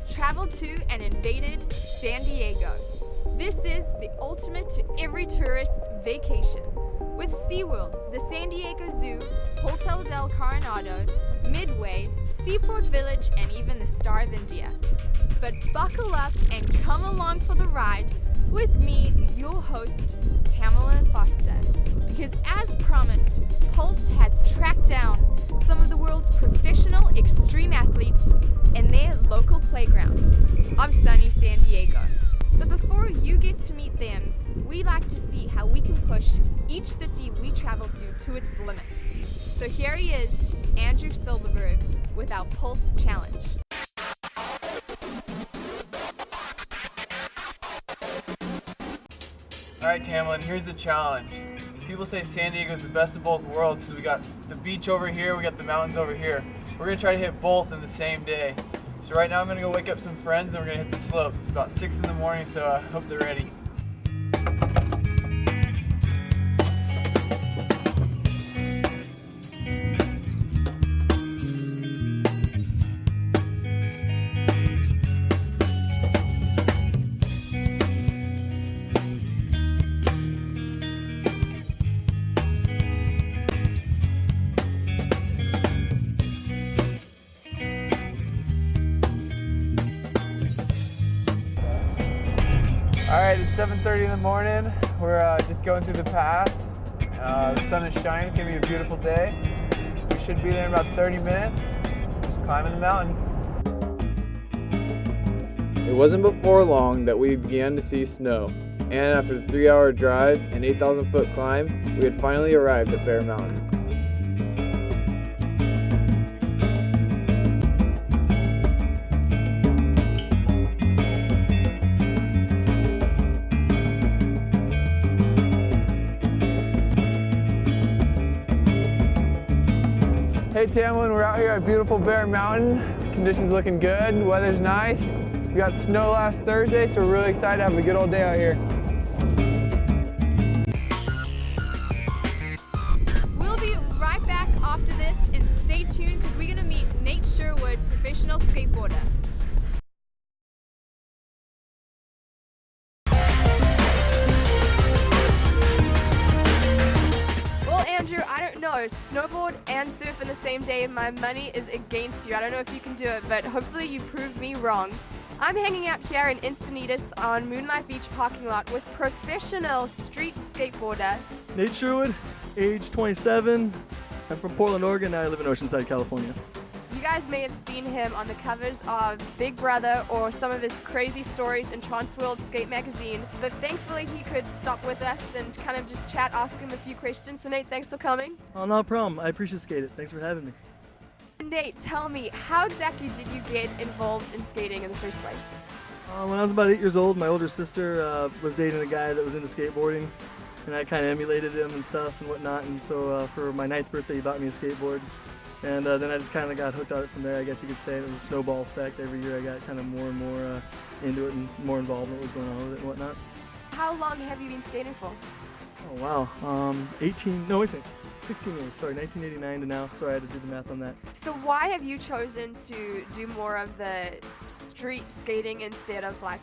has traveled to and invaded San Diego. This is the ultimate to every tourist's vacation. With SeaWorld, the San Diego Zoo, Hotel del Coronado, Midway, Seaport Village, and even the Star of India. But buckle up and come along for the ride with me, your host, Tamala Foster. Because as promised, Pulse has tracked down some of the world's professional extreme athletes in their local playground of sunny San Diego. But before you get to meet them, we like to see how we can push each city we travel to its limit. So here he is, Andrew Silverberg, with our Pulse Challenge. Alright Tamlin, here's the challenge. People say San Diego is the best of both worlds, so we got the beach over here, we got the mountains over here. We're going to try to hit both in the same day. So right now I'm going to go wake up some friends and we're going to hit the slopes. It's about 6 in the morning, so I hope they're ready. Alright, it's 7:30 in the morning. We're just going through the pass. The sun is shining. It's going to be a beautiful day. We should be there in about 30 minutes. Just climbing the mountain. It wasn't before long that we began to see snow. And after a 3-hour drive and 8,000-foot climb, we had finally arrived at Bear Mountain. Hey Tamlin, we're out here at beautiful Bear Mountain. Conditions looking good, weather's nice. We got snow last Thursday, so we're really excited to have a good old day out here. We'll be right back after this, and stay tuned because we're going to meet Nate Sherwood, professional skateboarder. Andrew, I don't know, snowboard and surf in the same day, my money is against you. I don't know if you can do it, but hopefully you prove me wrong. I'm hanging out here in Encinitas on Moonlight Beach parking lot with professional street skateboarder Nate Sherwood, age 27. I'm from Portland, Oregon. Now I live in Oceanside, California. You guys may have seen him on the covers of Big Brother or some of his crazy stories in Transworld Skate magazine, but thankfully he could stop with us and kind of just chat, ask him a few questions. So Nate, thanks for coming. Oh, no problem. I appreciate skating. Thanks for having me. Nate, tell me, how exactly did you get involved in skating in the first place? When I was about 8 years old, my older sister was dating a guy that was into skateboarding, and I kind of emulated him and stuff and whatnot, and so for my 9th birthday he bought me a skateboard. And then I just kind of got hooked on it from there, I guess you could say. It was a snowball effect. Every year I got kind of more and more into it and more involvement was going on with it and whatnot. How long have you been skating for? Oh, wow. 16 years. Sorry, 1989 to now. Sorry, I had to do the math on that. So why have you chosen to do more of the street skating instead of like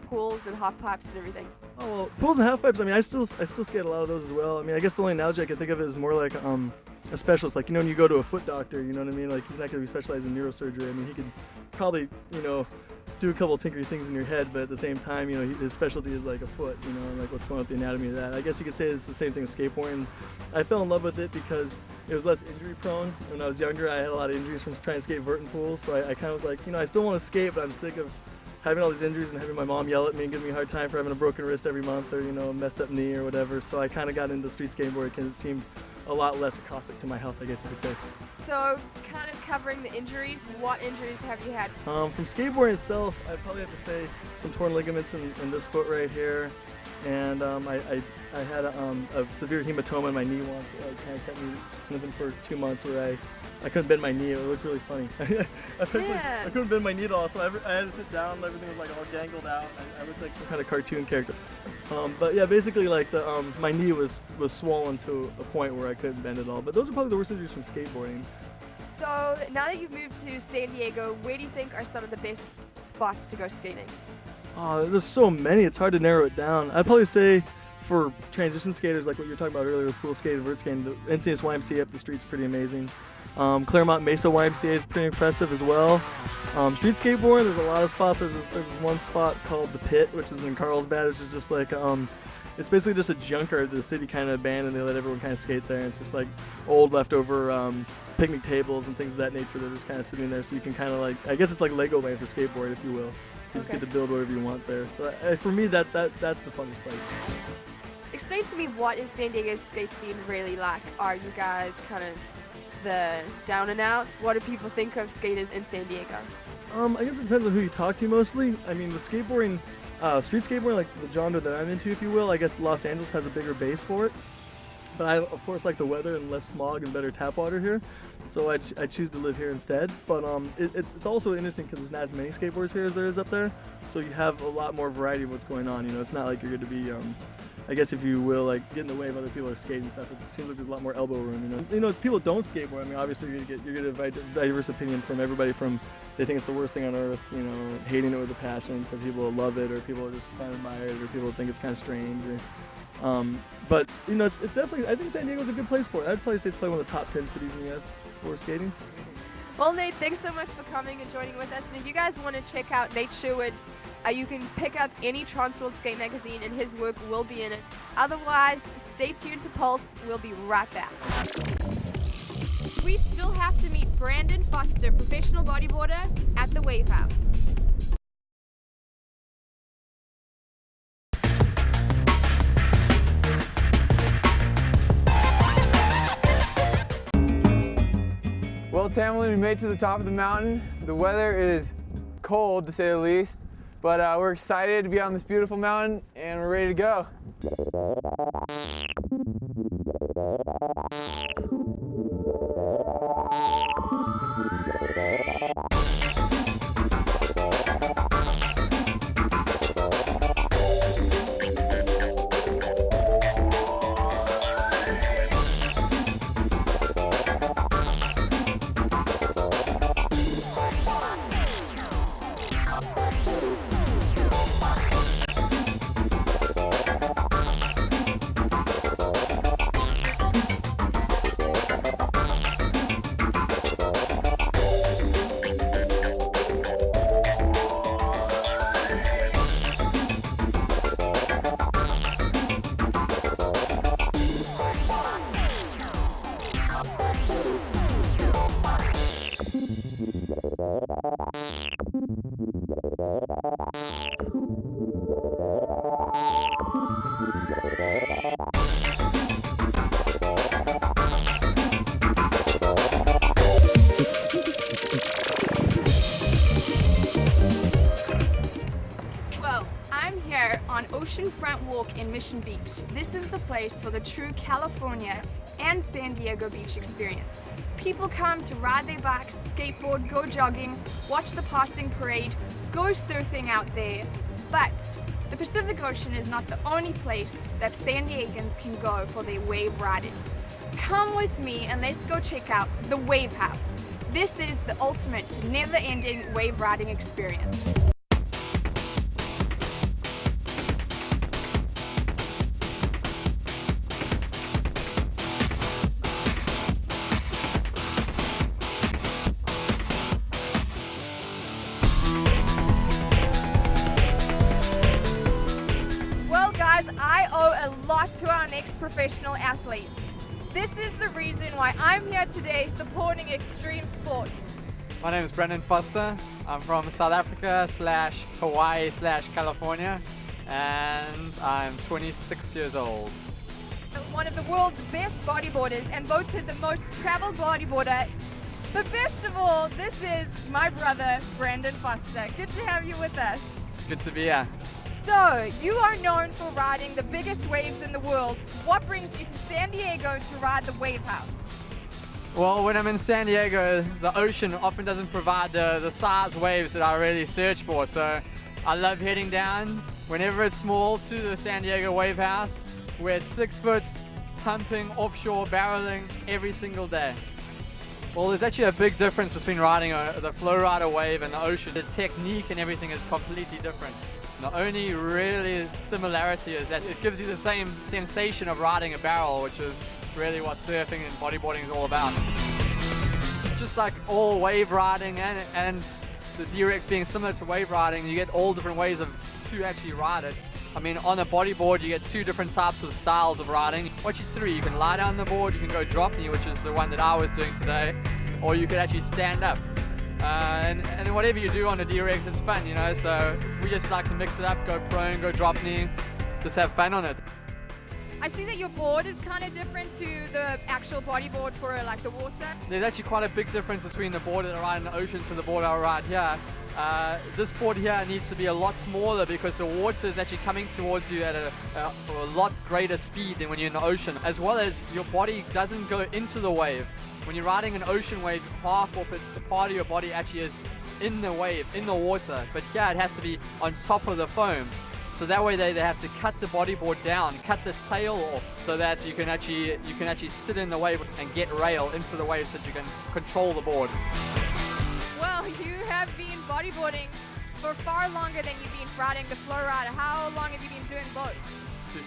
pools and half pipes and everything? Oh, well, pools and half pipes, I mean, I still skate a lot of those as well. I mean, I guess the only analogy I can think of is more like a specialist, like, you know, when you go to a foot doctor, you know what I mean? Like, he's not going to be specialized in neurosurgery. I mean, he could probably, you know, do a couple of tinkery things in your head, but at the same time, you know, his specialty is like a foot, you know, and like what's going on with the anatomy of that. I guess you could say it's the same thing with skateboarding. I fell in love with it because it was less injury prone. When I was younger, I had a lot of injuries from trying to skate vert in pools, so I kind of was like, you know, I still want to skate, but I'm sick of having all these injuries and having my mom yell at me and give me a hard time for having a broken wrist every month or, you know, a messed up knee or whatever. So I kind of got into street skateboarding because it seemed a lot less caustic to my health, I guess you could say. So, kind of covering the injuries, what injuries have you had? From skateboarding itself, I'd probably have to say some torn ligaments in this foot right here, and I had a severe hematoma in my knee once that kind of kept me limping for 2 months where I couldn't bend my knee. It looked really funny. I couldn't bend my knee at all, so I had to sit down and everything was like all dangled out. I looked like some kind of cartoon character. But yeah, basically like my knee was swollen to a point where I couldn't bend at all. But those are probably the worst injuries from skateboarding. So now that you've moved to San Diego, where do you think are some of the best spots to go skating? There's so many, it's hard to narrow it down. I'd probably say for transition skaters, like what you were talking about earlier with pool skating, vert skating, the NCS YMCA up the street's pretty amazing. Claremont Mesa YMCA is pretty impressive as well. Street skateboarding, there's a lot of spots. There's this one spot called The Pit, which is in Carlsbad, which is just like, it's basically just a junkyard that the city kind of abandoned. They let everyone kind of skate there. And it's just like old leftover picnic tables and things of that nature. They're just kind of sitting there, so you can kind of like, I guess it's like Legoland for skateboard, if you will. You just get to build whatever you want there. So for me, that's the funnest place. Explain to me, what is San Diego's skate scene really like? Are you guys kind of the down and outs? What do people think of skaters in San Diego? I guess it depends on who you talk to mostly. I mean, with skateboarding, street skateboarding, like the genre that I'm into, if you will, I guess Los Angeles has a bigger base for it. But I, of course, like the weather and less smog and better tap water here, so I choose to live here instead. But it's also interesting because there's not as many skateboards here as there is up there, so you have a lot more variety of what's going on. You know, it's not like you're going to be, I guess if you will, like get in the way of other people are skating and stuff. It seems like there's a lot more elbow room. You know, people don't skateboard. I mean, obviously you're gonna get a diverse opinion from everybody. From they think it's the worst thing on earth, you know, hating it with a passion, to people who love it, or people who just kind of admire it, or people who think it's kind of strange. But you know, it's definitely, I think San Diego's a good place for it. I'd probably say it's probably one of the top 10 cities in the U.S. for skating. Well, Nate, thanks so much for coming and joining with us. And if you guys want to check out Nate Sherwood, you can pick up any Transworld Skate magazine and his work will be in it. Otherwise, stay tuned to Pulse. We'll be right back. We still have to meet Brandon Foster, professional bodyboarder at the Wave House. Well, Tamlin, we made it to the top of the mountain. The weather is cold, to say the least, but we're excited to be on this beautiful mountain, and we're ready to go. Well, I'm here on Oceanfront Walk in Mission Beach. This is the place for the true California and San Diego beach experience. People come to ride their bikes, skateboard, go jogging, watch the passing parade, go surfing out there. But the Pacific Ocean is not the only place that San Diegans can go for their wave riding. Come with me and let's go check out the Wave House. This is the ultimate, never-ending wave riding experience. Well guys, I owe a lot to our next professional athletes. This is the reason why I'm here today supporting extreme sports. My name is Brandon Foster. I'm from South Africa / Hawaii / California, and I'm 26 years old. One of the world's best bodyboarders and voted the most traveled bodyboarder. But best of all, this is my brother, Brandon Foster. Good to have you with us. It's good to be here. So, you are known for riding the biggest waves in the world. What brings you to San Diego to ride the Wave House? Well, when I'm in San Diego, the ocean often doesn't provide the size waves that I really search for, so I love heading down whenever it's small to the San Diego Wave House, where it's 6 foot, pumping, offshore, barreling every single day. Well, there's actually a big difference between riding the flow rider wave and the ocean. The technique and everything is completely different. The only really similarity is that it gives you the same sensation of riding a barrel, which is really what surfing and bodyboarding is all about. Just like all wave riding and the D-Rex being similar to wave riding, you get all different ways to actually ride it. I mean, on a bodyboard, you get two different types of styles of riding. Watch it through. You can lie down the board, you can go drop knee, which is the one that I was doing today, or you could actually stand up. And whatever you do on the D-Rex, it's fun, you know, so we just like to mix it up, go prone, go drop knee, just have fun on it. I see that your board is kind of different to the actual bodyboard for like the water. There's actually quite a big difference between the board that I ride in the ocean to the board I ride here. This board here needs to be a lot smaller because the water is actually coming towards you at a lot greater speed than when you're in the ocean, as well as your body doesn't go into the wave. When you're riding an ocean wave, half of it's the part of your body actually is in the wave, in the water, but here it has to be on top of the foam. So that way they have to cut the bodyboard down, cut the tail off, so that you can actually sit in the wave and get rail into the wave so that you can control the board. Well, you have been bodyboarding for far longer than you've been riding the flow rider. How long have you been doing both?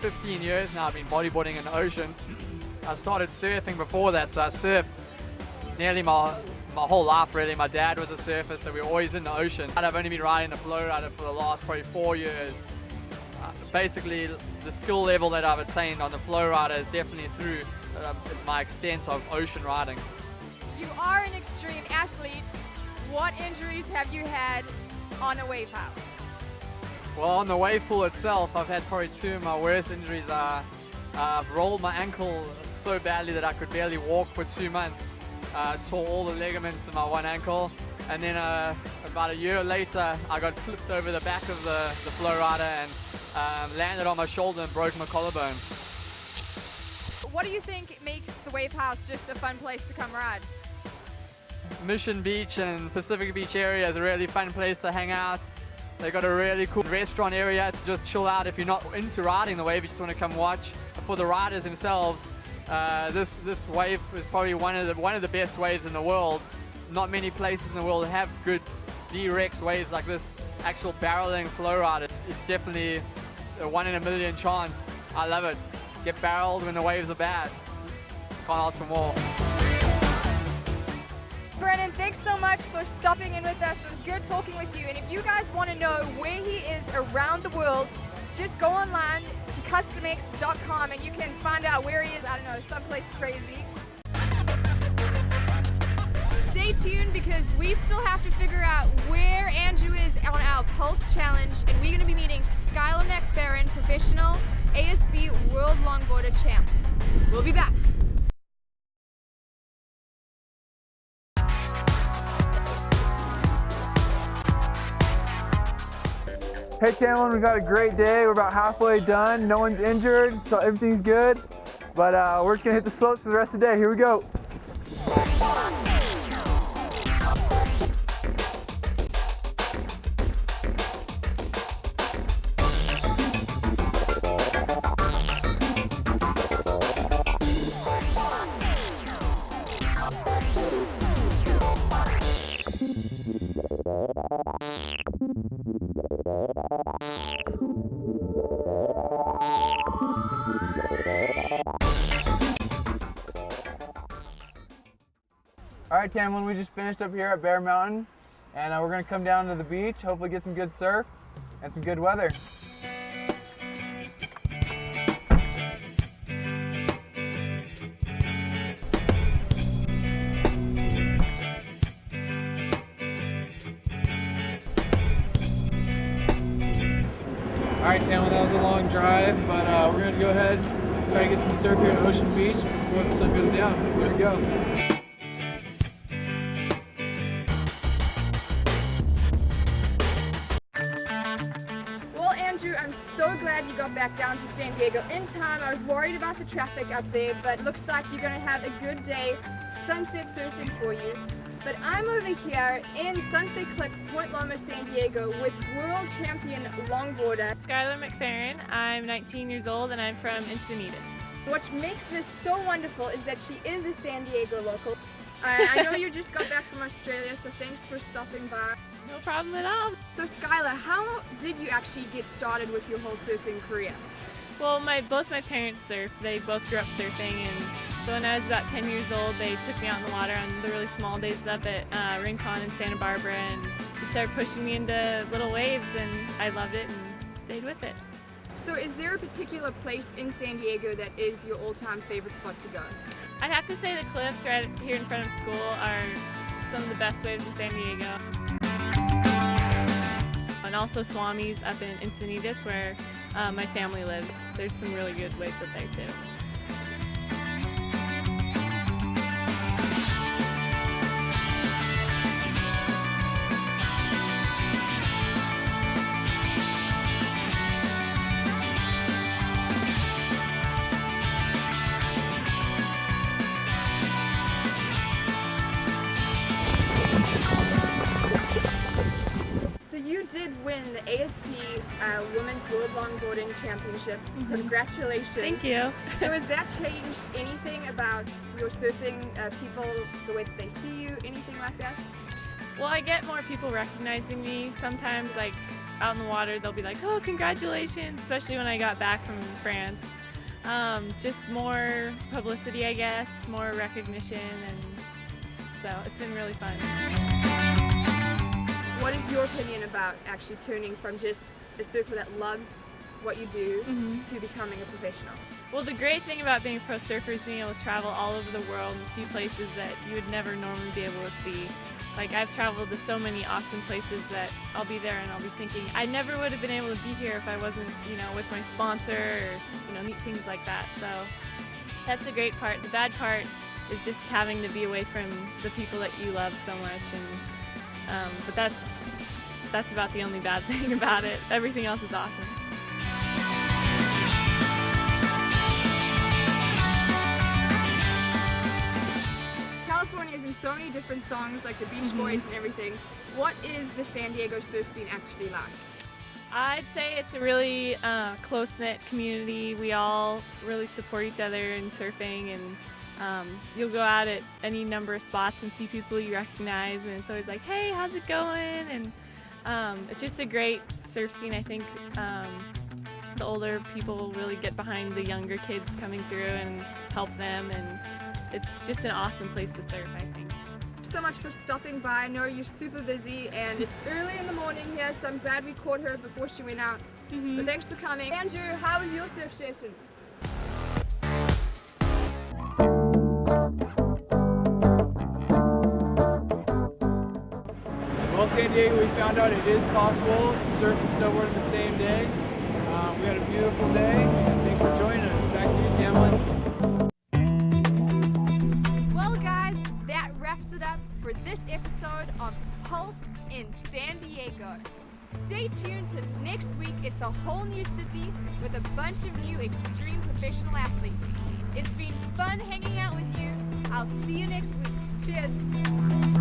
15 years now I've been bodyboarding in the ocean. I started surfing before that, so I surfed nearly my whole life really. My dad was a surfer, so we were always in the ocean. I've only been riding the flow rider for the last probably 4 years. Basically, the skill level that I've attained on the flow rider is definitely through my extent of ocean riding. You are an extreme athlete. What injuries have you had on a wave house? Well, on the wave pool itself, I've had probably two of my worst injuries. I've rolled my ankle so badly that I could barely walk for 2 months. Tore all the ligaments in my one ankle, and then about a year later I got flipped over the back of the flow rider and landed on my shoulder and broke my collarbone. What do you think makes the wave house just a fun place to come ride? Mission Beach and Pacific Beach area is a really fun place to hang out. They got a really cool restaurant area to just chill out if you're not into riding the wave, you just want to come watch. For the riders themselves, this wave is probably one of the best waves in the world. Not many places in the world have good D-Rex waves like this, actual barreling flow ride. It's definitely a 1 in a million chance. I love it. Get barreled when the waves are bad. Can't ask for more. Brennan, thanks so much for stopping in with us. It was good talking with you. And if you guys want to know where he is around the world, just go online to customx.com and you can find out where he is. I don't know, someplace crazy. Stay tuned because we still have to figure out where Andrew is on our Pulse Challenge, and we're going to be meeting Skylar McFerrin, professional ASB World Longboarder champ. We'll be back. Hey Tamlin, we've had a great day. We're about halfway done. No one's injured, so everything's good. But we're just gonna hit the slopes for the rest of the day. Here we go. All right, Tamlin, we just finished up here at Bear Mountain, and we're gonna come down to the beach, hopefully get some good surf and some good weather. All right, Tamlin, that was a long drive, but we're gonna go ahead and try to get some surf here at Ocean Beach before the sun goes down. Here we go. Andrew, I'm so glad you got back down to San Diego in time. I was worried about the traffic up there, but looks like you're going to have a good day sunset surfing for you. But I'm over here in Sunset Cliffs, Point Loma, San Diego with world champion longboarder Skylar McFerrin. I'm 19 years old and I'm from Encinitas. What makes this so wonderful is that she is a San Diego local. I know you just got back from Australia, so thanks for stopping by. No problem at all. So Skylar, how did you actually get started with your whole surfing career? Well, both my parents surf. They both grew up surfing, and so when I was about 10 years old, they took me out in the water on the really small days up at Rincon in Santa Barbara, and just started pushing me into little waves, and I loved it and stayed with it. So is there a particular place in San Diego that is your all-time favorite spot to go? I'd have to say the cliffs right here in front of school are some of the best waves in San Diego. And also Swami's up in Encinitas, where my family lives. There's some really good waves up there too. So you did win the ASP Women's World Longboarding Championships. Congratulations. Thank you. So has that changed anything about your surfing people, the way that they see you, anything like that? Well, I get more people recognizing me sometimes, like out in the water, they'll be like, oh, congratulations, especially when I got back from France. Just more publicity, I guess, more recognition, and so it's been really fun. What is your opinion about actually turning from just a surfer that loves what you do to becoming a professional? Well, the great thing about being a pro surfer is being able to travel all over the world and see places that you would never normally be able to see. Like, I've traveled to so many awesome places that I'll be there and I'll be thinking, I never would have been able to be here if I wasn't, with my sponsor or, neat things like that. So that's a great part. The bad part is just having to be away from the people that you love so much. But that's about the only bad thing about it. Everything else is awesome. California is in so many different songs, like the Beach Boys and everything. What is the San Diego surf scene actually like? I'd say it's a really close-knit community. We all really support each other in surfing, and you'll go out at any number of spots and see people you recognize, and it's always like, hey, how's it going? And it's just a great surf scene. I think the older people really get behind the younger kids coming through and help them, and it's just an awesome place to surf, I think. Thanks so much for stopping by. I know you're super busy and it's early in the morning here, so I'm glad we caught her before she went out. But thanks for coming. Andrew, how was your surf session? Well, San Diego, we found out it is possible to surf and snowboard in the same day. We had a beautiful day, and thanks for joining us. Back to you, Tamlin. Well guys, that wraps it up for this episode of Pulse in San Diego. Stay tuned to next week. It's a whole new city with a bunch of new extreme professional athletes. It's been fun hanging out with you. I'll see you next week. Cheers.